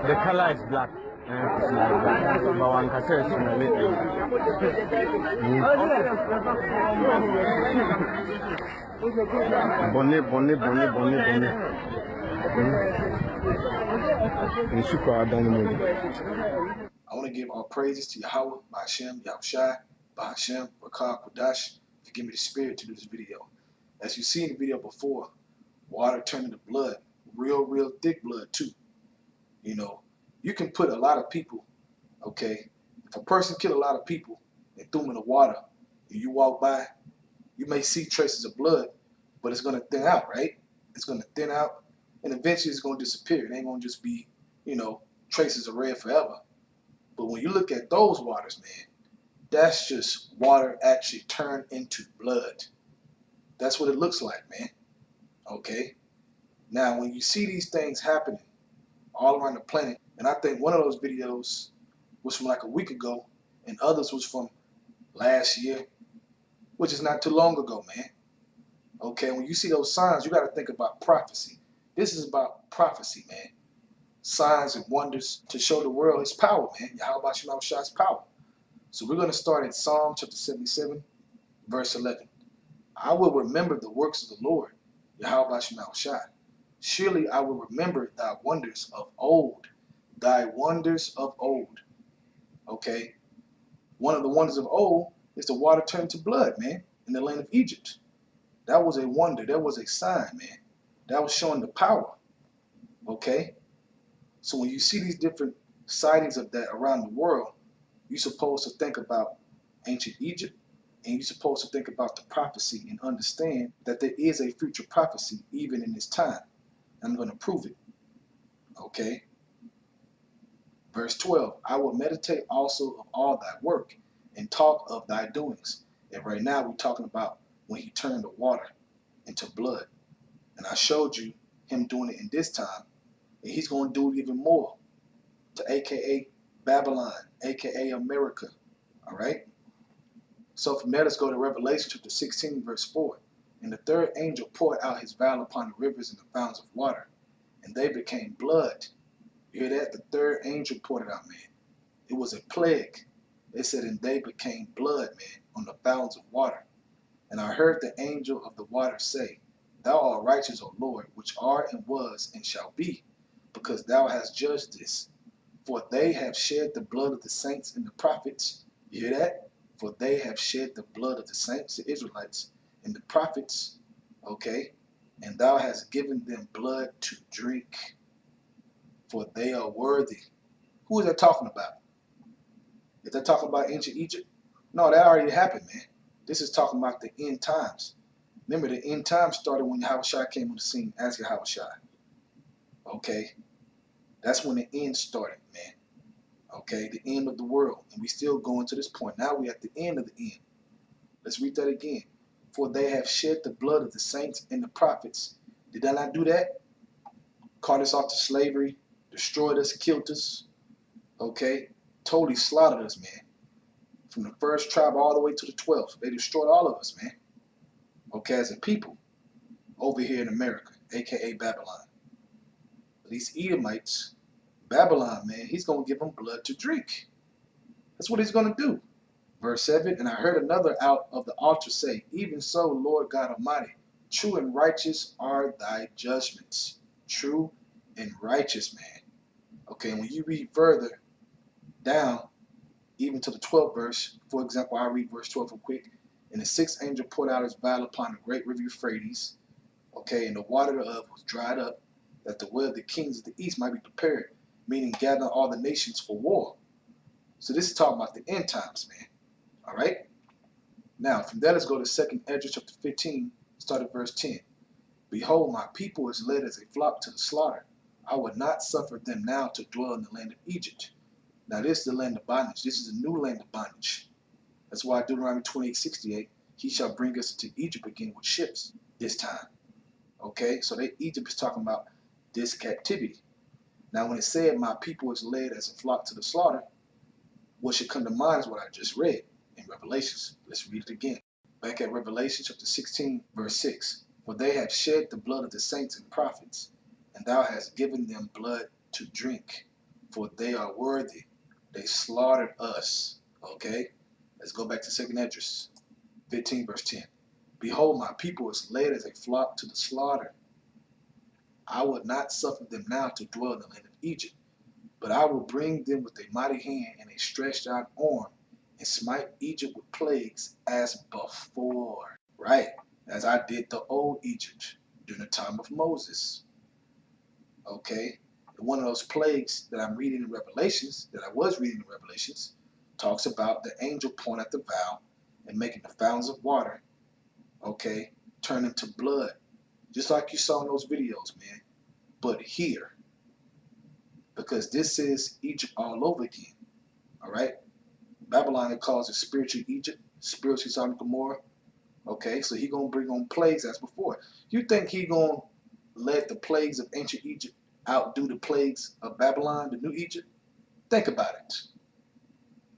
The color is black. But one can say Bonnet. I want to give all praises to Yahweh, Ba'ashem, Yahushai, Ba'ashem, Rakah, Kodash, for giving me the spirit to do this video. As you see in the video before, water turned into blood, real thick blood too. You know, you can put a lot of people, okay? If a person killed a lot of people and threw them in the water, and you walk by, you may see traces of blood, but it's going to thin out, right? It's going to thin out, and eventually it's going to disappear. It ain't going to just be, you know, traces of red forever. But when you look at those waters, man, that's just water actually turned into blood. That's what it looks like, man. Okay? Now, when you see these things happening all around the planet, and I think one of those videos was from like a week ago, and others was from last year, which is not too long ago, man. Okay, when you see those signs, you got to think about prophecy. This is about prophecy, man. Signs and wonders to show the world his power, man. Yahweh Shai's power. So we're going to start in Psalm chapter 77, verse 11. I will remember the works of the Lord, Yahweh Shai. Surely I will remember thy wonders of old. Thy wonders of old. Okay? One of the wonders of old is the water turned to blood, man, in the land of Egypt. That was a wonder. That was a sign, man. That was showing the power. Okay? So when you see these different sightings of that around the world, you're supposed to think about ancient Egypt, and you're supposed to think about the prophecy and understand that there is a future prophecy even in this time. I'm going to prove it. Okay? Verse 12, I will meditate also of all thy work and talk of thy doings. And right now we're talking about when he turned the water into blood. And I showed you him doing it in this time. And he's going to do it even more to AKA Babylon, AKA America. All right? So from there, let's go to Revelation chapter 16, verse 4. And the third angel poured out his vial upon the rivers and the fountains of water, and they became blood. You hear that? The third angel poured it out, man. It was a plague. They said, and they became blood, man, on the fountains of water. And I heard the angel of the water say, Thou art righteous, O Lord, which art and was and shall be, because thou hast judged this. For they have shed the blood of the saints and the prophets. You hear that? For they have shed the blood of the saints, the Israelites, and the prophets. Okay? And thou hast given them blood to drink, for they are worthy. Who is that talking about? Is that talking about ancient Egypt? No, that already happened, man. This is talking about the end times. Remember, the end times started when Yahushua came on the scene as Yahushua. Okay? That's when the end started, man. Okay? The end of the world. And we still going to this point. Now we're at the end of the end. Let's read that again. For they have shed the blood of the saints and the prophets. Did they not do that? Caught us off to slavery, destroyed us, killed us. Okay? Totally slaughtered us, man. From the first tribe all the way to the 12th. They destroyed all of us, man. Okay, as a people. Over here in America, a.k.a. Babylon. These Edomites, Babylon, man, he's going to give them blood to drink. That's what he's going to do. Verse 7, and I heard another out of the altar say, Even so, Lord God Almighty, true and righteous are thy judgments. True and righteous, man. Okay, and when you read further down, even to the 12th verse, for example, I'll read verse 12 real quick. And the sixth angel poured out his vial upon the great river Euphrates, okay, and the water thereof was dried up, that the way of the kings of the east might be prepared, meaning gathering all the nations for war. So this is talking about the end times, man. All right? Now, from there, let's go to 2nd Esdras chapter 15, start at verse 10. Behold, my people is led as a flock to the slaughter. I would not suffer them now to dwell in the land of Egypt. Now, this is the land of bondage. This is a new land of bondage. That's why Deuteronomy 28:68, he shall bring us to Egypt again with ships this time. Okay, so Egypt is talking about this captivity. Now, when it said, my people is led as a flock to the slaughter, what should come to mind is what I just read in Revelations. Let's read it again. Back at Revelation chapter 16, verse 6. For they have shed the blood of the saints and prophets, and thou hast given them blood to drink, for they are worthy. They slaughtered us. Okay, let's go back to 2nd Esdras 15, verse 10. Behold, my people is led as a flock to the slaughter. I would not suffer them now to dwell in the land of Egypt, but I will bring them with a mighty hand and a stretched out arm, and smite Egypt with plagues as before. Right, as I did the old Egypt during the time of Moses. Okay, and one of those plagues that I'm reading in Revelations, that I was reading in Revelations, talks about the angel pouring out the vial and making the fountains of water, okay, turn into blood, just like you saw in those videos, man. But here, because this is Egypt all over again, all right? Babylon, it calls it spiritual Egypt, spiritual Sodom and Gomorrah. Okay, so he gonna bring on plagues as before. You think he gonna let the plagues of ancient Egypt outdo the plagues of Babylon, the new Egypt? Think about it.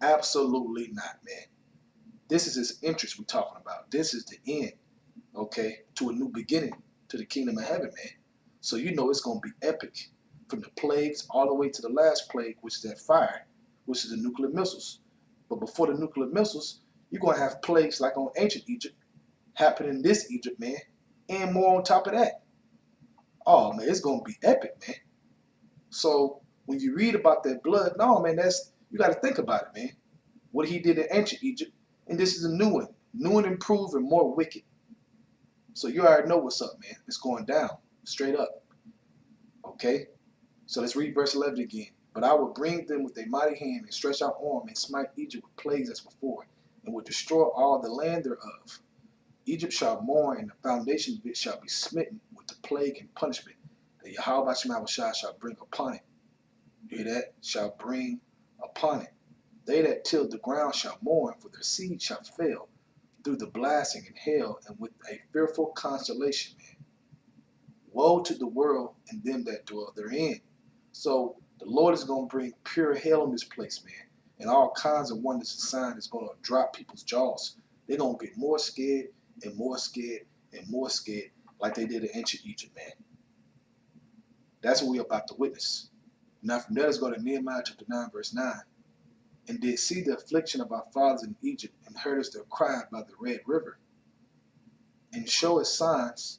Absolutely not, man. This is his interest we're talking about. This is the end, okay, to a new beginning, to the kingdom of heaven, man. So you know it's gonna be epic, from the plagues all the way to the last plague, which is that fire, which is the nuclear missiles. But before the nuclear missiles, you're gonna have plagues like on ancient Egypt happening in this Egypt, man, and more on top of that. Oh man, it's gonna be epic, man. So when you read about that blood, no man, you gotta think about it, man. What he did in ancient Egypt, and this is a new and improved and more wicked. So you already know what's up, man. It's going down, straight up. Okay? So let's read verse 11 again. But I will bring them with a mighty hand and stretch out arm and smite Egypt with plagues as before, and will destroy all the land thereof. Egypt shall mourn, and the foundations of it shall be smitten with the plague and punishment that Yahweh Shemashah shall bring upon it. You hear that? Shall bring upon it. They that till the ground shall mourn, for their seed shall fail through the blasting and hail, and with a fearful consolation, man. Woe to the world and them that dwell therein. So the Lord is going to bring pure hell in this place, man. And all kinds of wonders and signs is going to drop people's jaws. They're going to get more scared and more scared and more scared, like they did in ancient Egypt, man. That's what we're about to witness. Now from there, let's go to Nehemiah chapter 9, verse 9. And did see the affliction of our fathers in Egypt, and heard us their cry by the Red River, and show us signs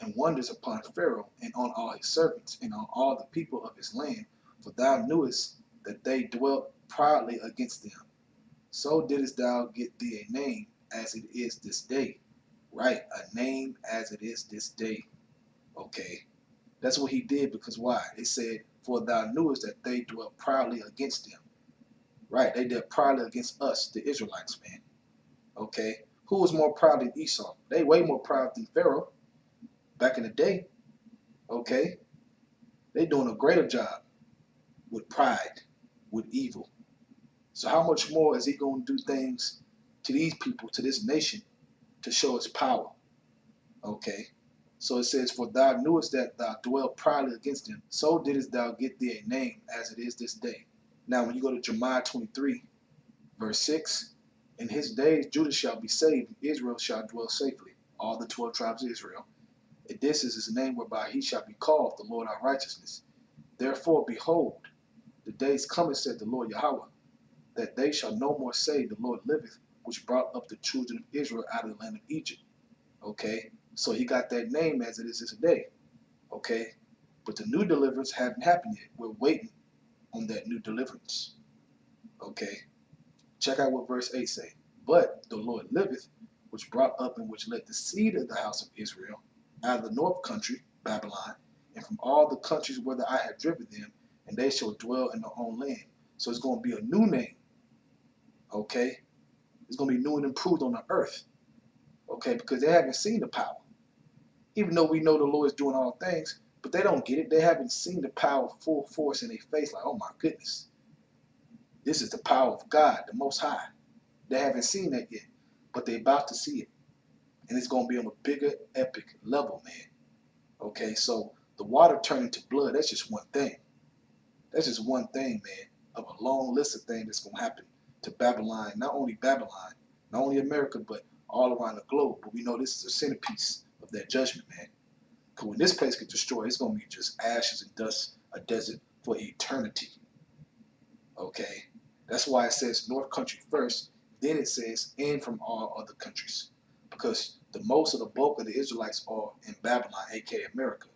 and wonders upon Pharaoh, and on all his servants, and on all the people of his land, for thou knewest that they dwelt proudly against them. So didst thou get thee a name as it is this day. Right, a name as it is this day. Okay, that's what he did, because why? It said, for thou knewest that they dwelt proudly against them. Right, they did proudly against us, the Israelites, man. Okay, who was more proud than Esau? They way more proud than Pharaoh back in the day. Okay, they doing a greater job with pride, with evil. So how much more is he going to do things to these people, to this nation, to show his power? Okay, so it says, for thou knewest that thou dwelt proudly against them, so didst thou get thee a name as it is this day. Now when you go to Jeremiah 23, verse 6, in his days Judah shall be saved, and Israel shall dwell safely, all the 12 tribes of Israel. And this is his name whereby he shall be called, the Lord our righteousness. Therefore, behold, the days cometh, said the Lord Yahweh, that they shall no more say, the Lord liveth, which brought up the children of Israel out of the land of Egypt. Okay, so he got that name as it is this day. Okay, but the new deliverance haven't happened yet. We're waiting on that new deliverance. Okay, check out what verse 8 say. But the Lord liveth, which brought up and which led the seed of the house of Israel out of the north country, Babylon, and from all the countries whither I have driven them, and they shall dwell in their own land. So it's going to be a new name, okay? It's going to be new and improved on the earth, okay? Because they haven't seen the power. Even though we know the Lord is doing all things, but they don't get it. They haven't seen the power full force in their face, like, oh my goodness. This is the power of God, the Most High. They haven't seen that yet, but they're about to see it. And it's going to be on a bigger, epic level, man. Okay, so the water turning to blood, that's just one thing. That's just one thing, man, of a long list of things that's going to happen to Babylon, not only America, but all around the globe. But we know this is a centerpiece of that judgment, man. Because when this place gets destroyed, it's going to be just ashes and dust, a desert for eternity. Okay, that's why it says North Country first, then it says, and from all other countries. Because the most of the bulk of the Israelites are in Babylon, aka America.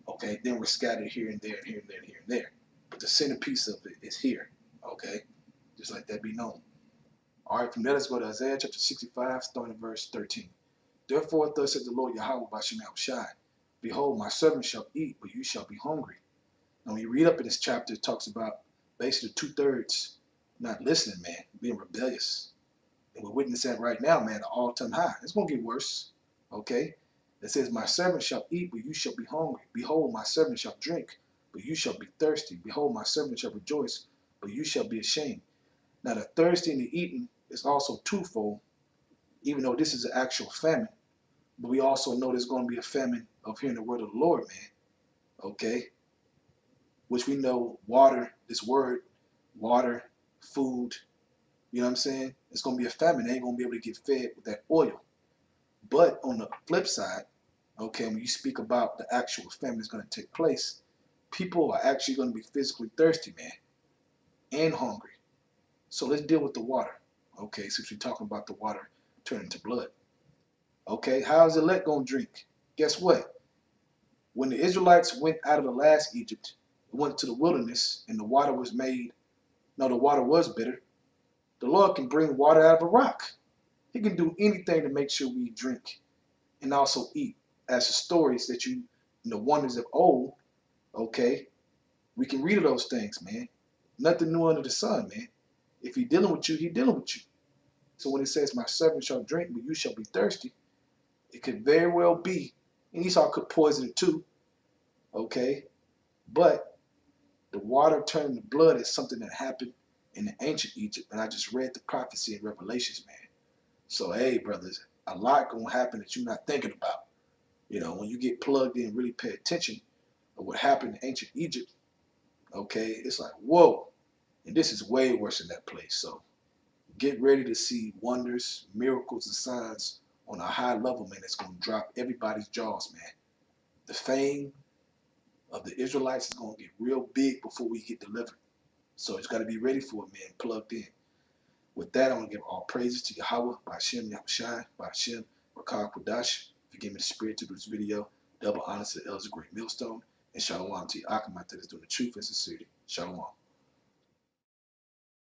Okay, then we're scattered here and there and here and there and here and there. But the centerpiece of it is here. Okay, just like that be known. All right, from there, let's go to Isaiah chapter 65, starting at verse 13. Therefore, thus says the Lord Yahweh Bashem Yahushai, behold, my servant shall eat, but you shall be hungry. Now, when you read up in this chapter, it talks about basically 2/3 not listening, man, being rebellious. And we're witnessing that right now, man, an all-time high. It's going to get worse, okay? It says, my servant shall eat, but you shall be hungry. Behold, my servant shall drink, but you shall be thirsty. Behold, my servant shall rejoice, but you shall be ashamed. Now, the thirsty and the eating is also twofold, even though this is an actual famine. But we also know there's going to be a famine of hearing the word of the Lord, man, okay? Which we know water, this word, water, food, you know what I'm saying? It's going to be a famine. They ain't going to be able to get fed with that oil. But on the flip side, okay, when you speak about the actual famine that's going to take place, people are actually going to be physically thirsty, man, and hungry. So let's deal with the water, okay, since we're talking about the water turning to blood. Okay, how is the elect going to drink? Guess what? When the Israelites went out of the last Egypt, went to the wilderness, and the water was bitter. The Lord can bring water out of a rock. He can do anything to make sure we drink and also eat. As the stories that the wonders of old, okay, we can read of those things, man. Nothing new under the sun, man. If he's dealing with you, he's dealing with you. So when it says, my servant shall drink, but you shall be thirsty, it could very well be, and Esau could poison it too, okay? But the water turning to blood is something that happened in the ancient Egypt, and I just read the prophecy in Revelations, man. So, hey, brothers, a lot gonna happen that you're not thinking about. You know, when you get plugged in, really pay attention of what happened in ancient Egypt, okay, it's like, whoa. And this is way worse than that place. So get ready to see wonders, miracles, and signs on a high level, man, that's going to drop everybody's jaws, man. The fame of the Israelites is going to get real big before we get delivered. So it's got to be ready for it, man, plugged in. With that, I want to give all praises to Yahweh, Bashem Yahushai, Bashem Rakah Kodash, for giving me the spirit to do this video. Double honor to the elders of Great Millstone. And shalom to Akamata that's doing the truth and sincerity. Shalom.